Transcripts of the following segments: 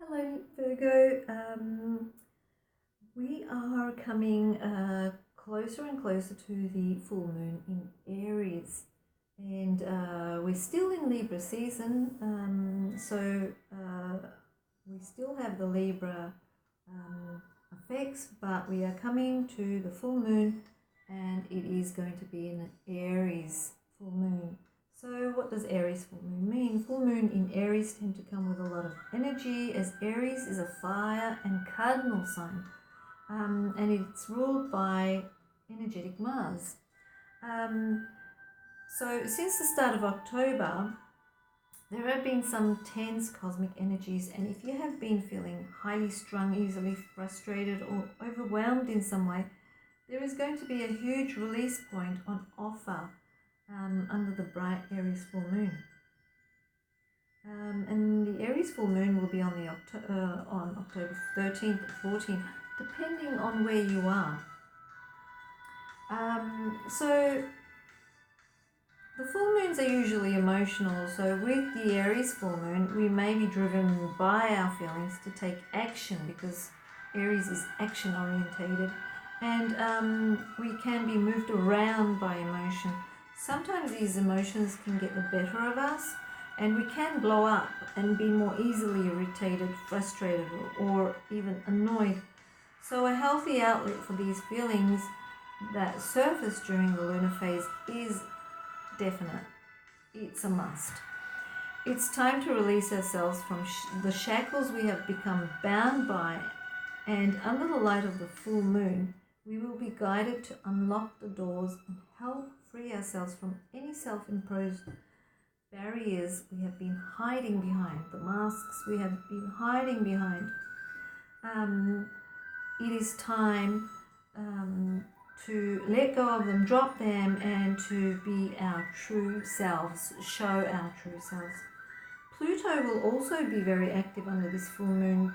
Hello, Virgo. We are coming closer and closer to the full moon in Aries, and we're still in Libra season, so we still have the Libra effects, but we are coming to the full moon, and it is going to be an Aries full moon. So what does Aries full moon mean? Full moon in Aries tend to come with a lot of energy, as Aries is a fire and cardinal sign, and it's ruled by energetic Mars. So since the start of October, there have been some tense cosmic energies, and if you have been feeling highly strung, easily frustrated, or overwhelmed in some way, there is going to be a huge release point on offer under the bright Aries full moon. And the Aries full moon will be on October 13th or 14th, depending on where you are. So the full moons are usually emotional, so with the Aries full moon, we may be driven by our feelings to take action, because Aries is action orientated, and we can be moved around by emotion. Sometimes these emotions can get the better of us, and we can blow up and be more easily irritated, frustrated, or even annoyed. So a healthy outlet for these feelings that surface during the lunar phase is definite. It's a must. It's time to release ourselves from the shackles we have become bound by, and under the light of the full moon, we will be guided to unlock the doors and help free ourselves from any self-imposed barriers we have been hiding behind, the masks we have been hiding behind. It is time to let go of them, drop them, and to be our true selves, show our true selves. Pluto will also be very active under this full moon,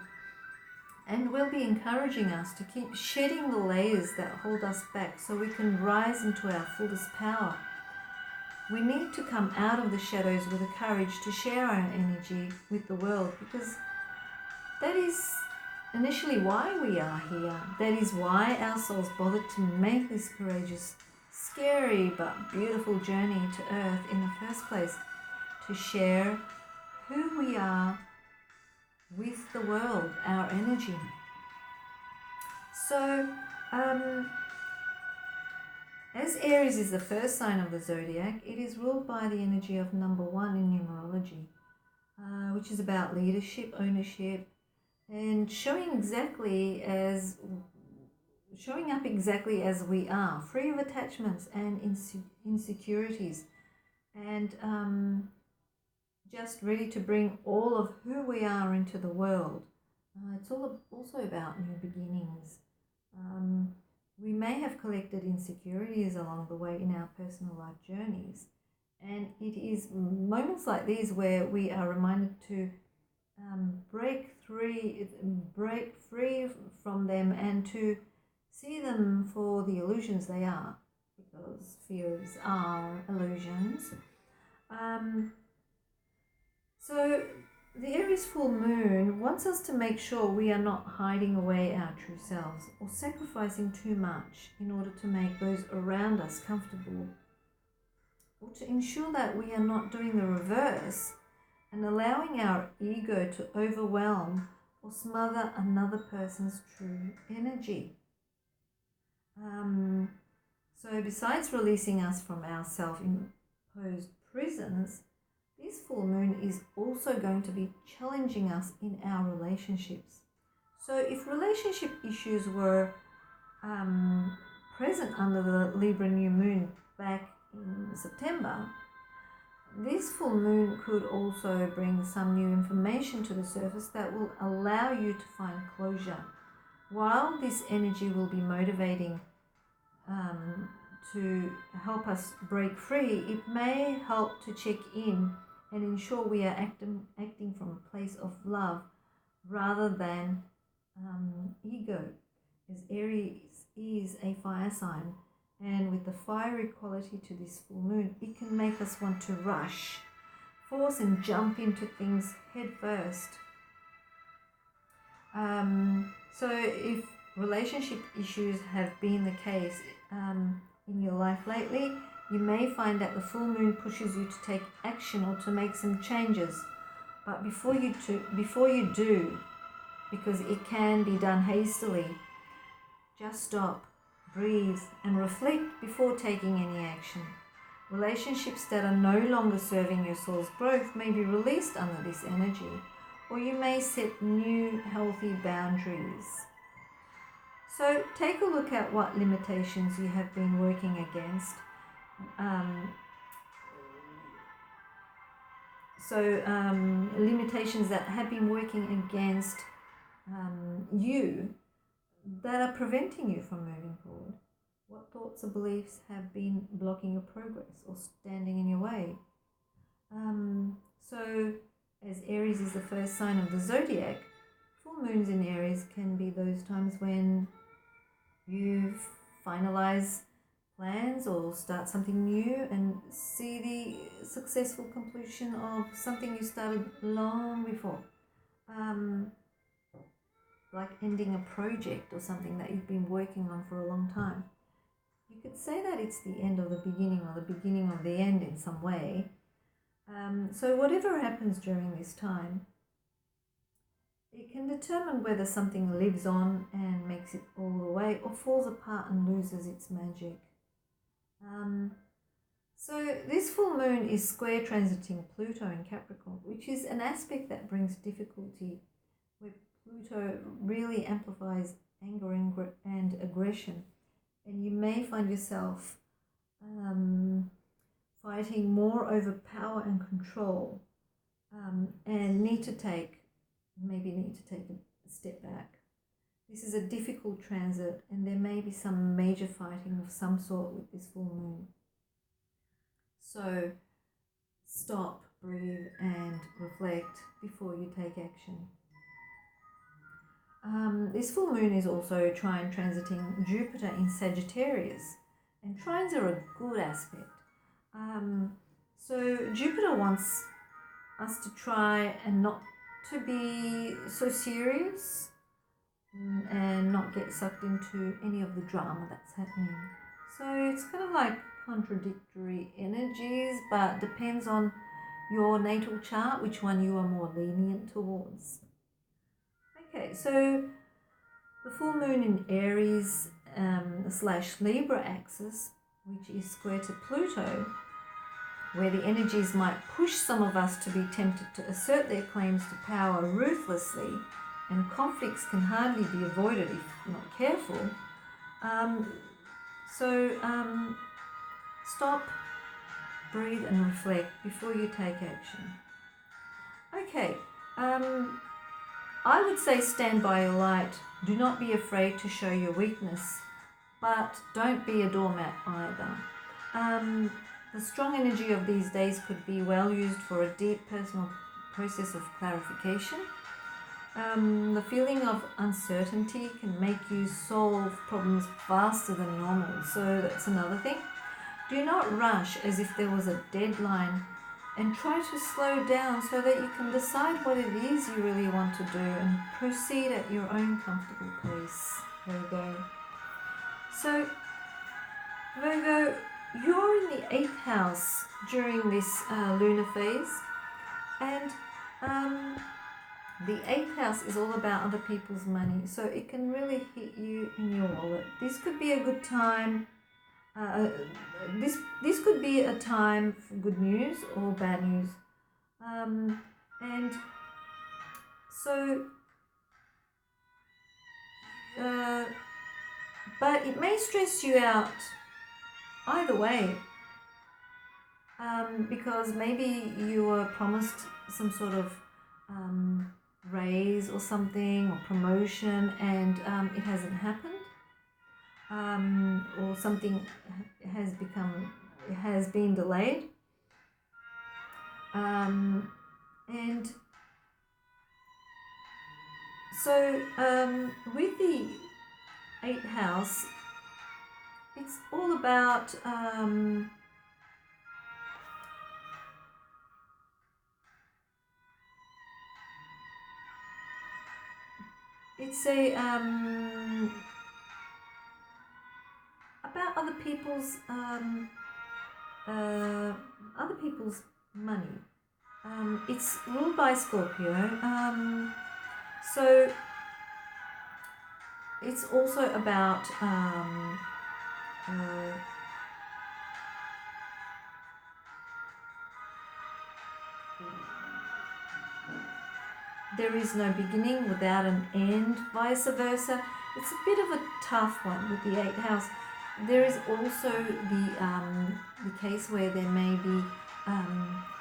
and will be encouraging us to keep shedding the layers that hold us back so we can rise into our fullest power. We need to come out of the shadows with the courage to share our energy with the world, because that is initially why we are here. That is why our souls bothered to make this courageous, scary but beautiful journey to Earth in the first place, to share who we are with the world, our energy. So, as Aries is the first sign of the zodiac, it is ruled by the energy of number 1 in numerology, which is about leadership, ownership, and showing up exactly as we are, free of attachments and insecurities, and just ready to bring all of who we are into the world. It's also about new beginnings. We may have collected insecurities along the way in our personal life journeys, and it is moments like these where we are reminded to break free from them, and to see them for the illusions they are, because fears are illusions. So the Aries full moon wants us to make sure we are not hiding away our true selves or sacrificing too much in order to make those around us comfortable, or to ensure that we are not doing the reverse and allowing our ego to overwhelm or smother another person's true energy. So besides releasing us from our self-imposed prisons, this full moon is also going to be challenging us in our relationships. So if relationship issues were present under the Libra new moon back in September, this full moon could also bring some new information to the surface that will allow you to find closure. While this energy will be motivating to help us break free, it may help to check in and ensure we are acting from a place of love rather than ego, as Aries is a fire sign, and with the fiery quality to this full moon, it can make us want to rush, force and jump into things head first. So if relationship issues have been the case in your life lately, you may find that the full moon pushes you to take action or to make some changes. But before you do, because it can be done hastily, just stop, breathe, and reflect before taking any action. Relationships that are no longer serving your soul's growth may be released under this energy, or you may set new healthy boundaries. So take a look at what limitations you have been working against. Limitations that have been working against you that are preventing you from moving forward. What thoughts or beliefs have been blocking your progress or standing in your way? So, as Aries is the first sign of the zodiac, full moons in Aries can be those times when you finalize plans or start something new and see the successful completion of something you started long before. Like ending a project or something that you've been working on for a long time. You could say that it's the end of the beginning or the beginning of the end in some way. So whatever happens during this time, it can determine whether something lives on and makes it all the way or falls apart and loses its magic. So this full moon is square transiting Pluto in Capricorn, which is an aspect that brings difficulty, where Pluto really amplifies anger and aggression, and you may find yourself fighting more over power and control, and need to take a step back. This is a difficult transit, and there may be some major fighting of some sort with this full moon. So stop, breathe, and reflect before you take action. This full moon is also trine transiting Jupiter in Sagittarius, and trines are a good aspect. So Jupiter wants us to try and not to be so serious and not get sucked into any of the drama that's happening. So it's kind of like contradictory energies, but depends on your natal chart which one you are more lenient towards. Okay, so the full moon in Aries / Libra axis, which is square to Pluto, where the energies might push some of us to be tempted to assert their claims to power ruthlessly, and conflicts can hardly be avoided if not careful. Stop, breathe and reflect before you take action. Okay, I would say stand by your light. Do not be afraid to show your weakness, but don't be a doormat either. The strong energy of these days could be well used for a deep personal process of clarification. The feeling of uncertainty can make you solve problems faster than normal, so that's another thing. Do not rush as if there was a deadline, and try to slow down so that you can decide what it is you really want to do and proceed at your own comfortable pace, Virgo. So, Virgo, you're in the 8th house during this lunar phase, and the 8th house is all about other people's money, so it can really hit you in your wallet. This could be a good time. This could be a time for good news or bad news, and so. But it may stress you out either way, because maybe you were promised some sort of raise or something, or promotion, and it hasn't happened, or something has been delayed, and so with the 8th house, it's all about it's a about other people's money. It's ruled by Scorpio. So it's also about there is no beginning without an end, vice versa. It's a bit of a tough one with the 8th house. There is also the case where there may be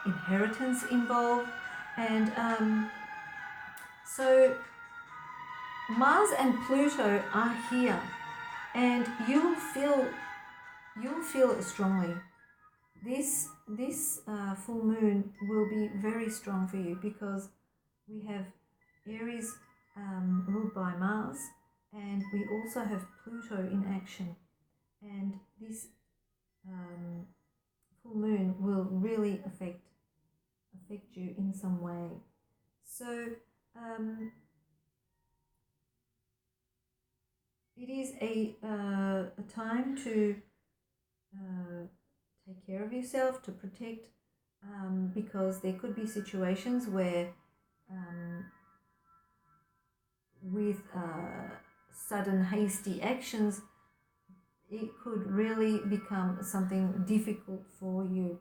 inheritance involved, and so Mars and Pluto are here, and you'll feel it strongly. This full moon will be very strong for you because we have Aries ruled by Mars, and we also have Pluto in action, and this full moon will really affect you in some way. So it is a time to take care of yourself, to protect, because there could be situations where with sudden hasty actions it could really become something difficult for you,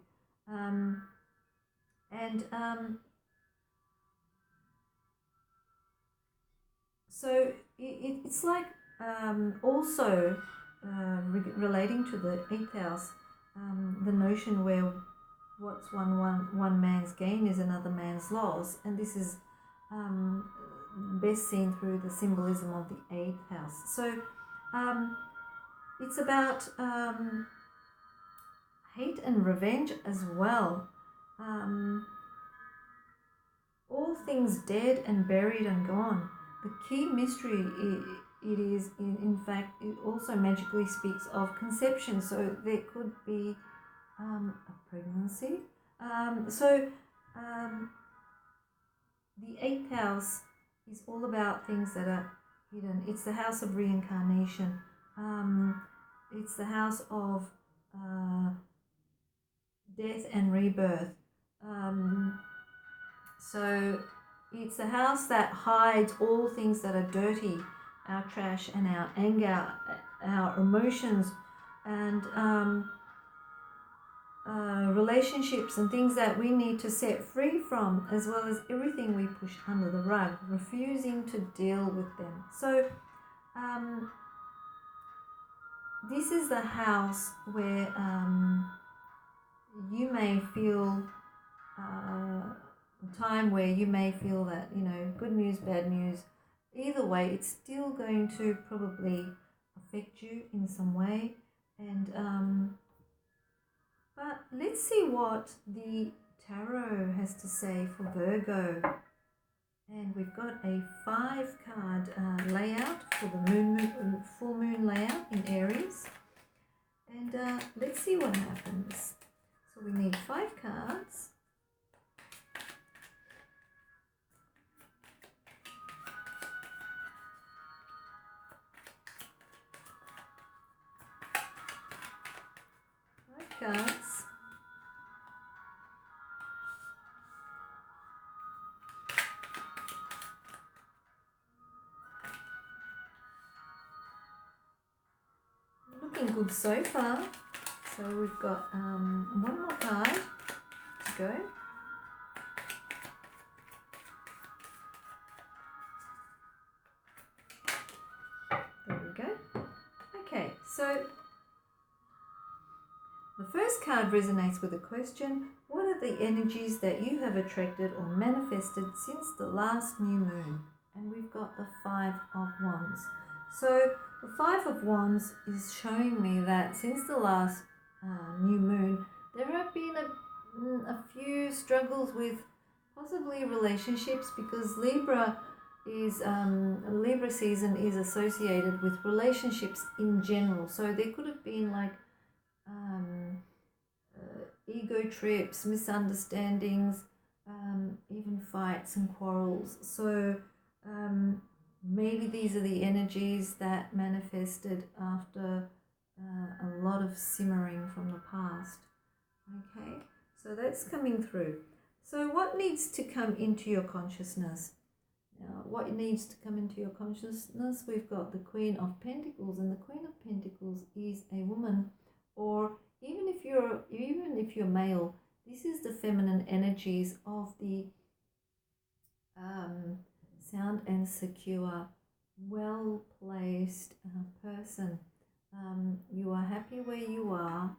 so it's like also relating to the 8th house, the notion where what's one man's gain is another man's loss, and this is best seen through the symbolism of the 8th house. So it's about hate and revenge as well. All things dead and buried and gone. The key mystery it is, in fact, it also magically speaks of conception. So there could be a pregnancy. The 8th house is all about things that are hidden. It's the house of reincarnation. It's the house of death and rebirth. So it's a house that hides all things that are dirty, our trash and our anger, our emotions, and relationships and things that we need to set free from, as well as everything we push under the rug, refusing to deal with them. So this is the house where you may feel a time where you may feel that, good news, bad news, either way, it's still going to probably affect you in some way. And but let's see what the tarot has to say for Virgo. And we've got a 5-card layout for the full moon layout in Aries. And let's see what happens. So we need 5 cards. Cards. Looking good so far. So we've got one more card to go. There we go. Okay, so the first card resonates with a question: what are the energies that you have attracted or manifested since the last new moon? And we've got the 5 of Wands. So the 5 of Wands is showing me that since the last new moon, there have been a few struggles with possibly relationships, because Libra season is associated with relationships in general. So there could have been like ego trips, misunderstandings, even fights and quarrels. So maybe these are the energies that manifested after a lot of simmering from the past. Okay, so that's coming through. So what needs to come into your consciousness? Now, what needs to come into your consciousness? We've got the Queen of Pentacles, and the Queen of Pentacles is a woman, or even if you're male, this is the feminine energies of the sound and secure, well-placed person. You are happy where you are.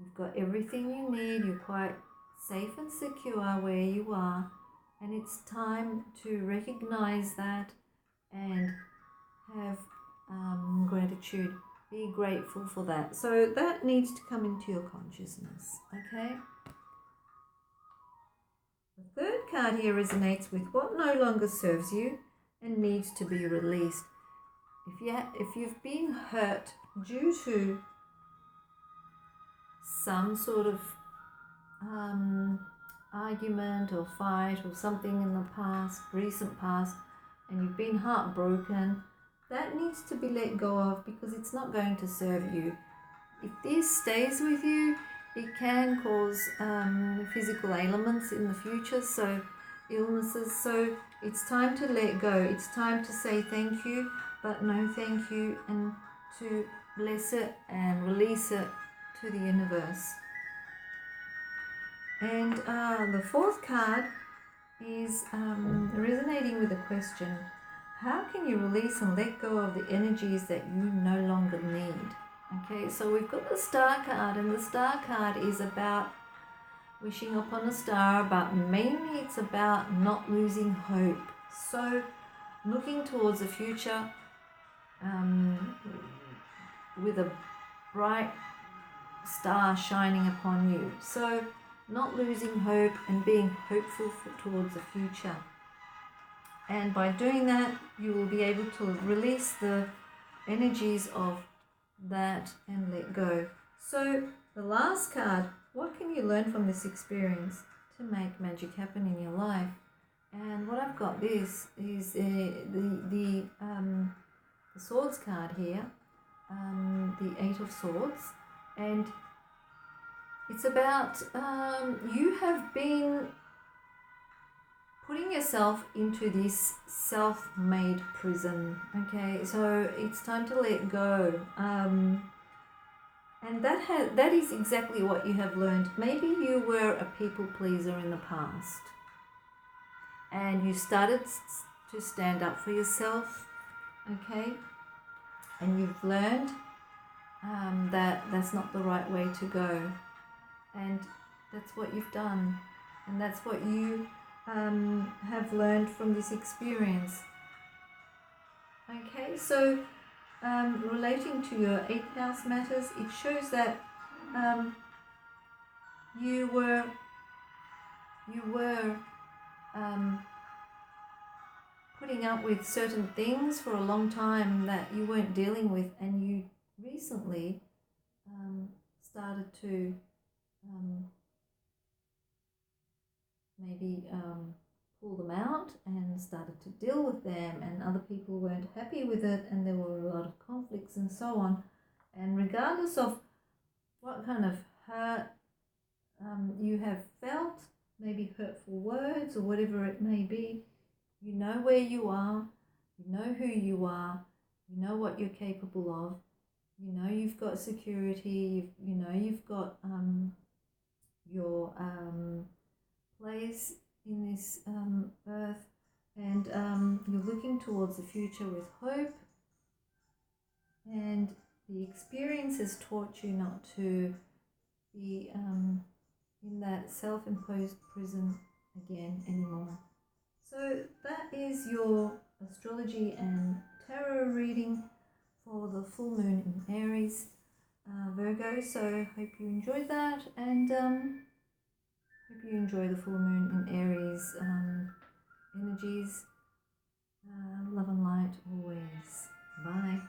You've got everything you need. You're quite safe and secure where you are. And it's time to recognize that and have gratitude. Be grateful for that. So that needs to come into your consciousness, okay? The third card here resonates with what no longer serves you and needs to be released. If you've been hurt due to some sort of argument or fight or something in the past, recent past, and you've been heartbroken, that needs to be let go of because it's not going to serve you. If this stays with you, it can cause physical ailments in the future, so illnesses. So it's time to let go. It's time to say thank you, but no thank you, and to bless it and release it to the universe. And the fourth card is resonating with a question. How can you release and let go of the energies that you no longer need? Okay, so we've got the Star card, and the Star card is about wishing upon a star, but mainly it's about not losing hope. So looking towards the future with a bright star shining upon you. So not losing hope and being hopeful towards the future. And by doing that, you will be able to release the energies of that and let go. So the last card, what can you learn from this experience to make magic happen in your life? And what I've got this is the Swords card here, the Eight of Swords, and it's about you have been putting yourself into this self-made prison. Okay, so it's time to let go. And that is exactly what you have learned. Maybe you were a people pleaser in the past, and you started to stand up for yourself. Okay, and you've learned that that's not the right way to go. And that's what you've done, and that's what you have learned from this experience. Okay, so relating to your 8th house matters, it shows that you were putting up with certain things for a long time that you weren't dealing with, and you recently started to maybe pull them out and started to deal with them, and other people weren't happy with it, and there were a lot of conflicts and so on. And regardless of what kind of hurt you have felt, maybe hurtful words or whatever it may be, you know where you are, you know who you are, you know what you're capable of, you know you've got security, you know you've got your place in this earth, and you're looking towards the future with hope, and the experience has taught you not to be in that self-imposed prison again anymore. So that is your astrology and tarot reading for the full moon in Aries, Virgo. So hope you enjoyed that, and hope you enjoy the full moon in Aries energies. Love and light always. Bye.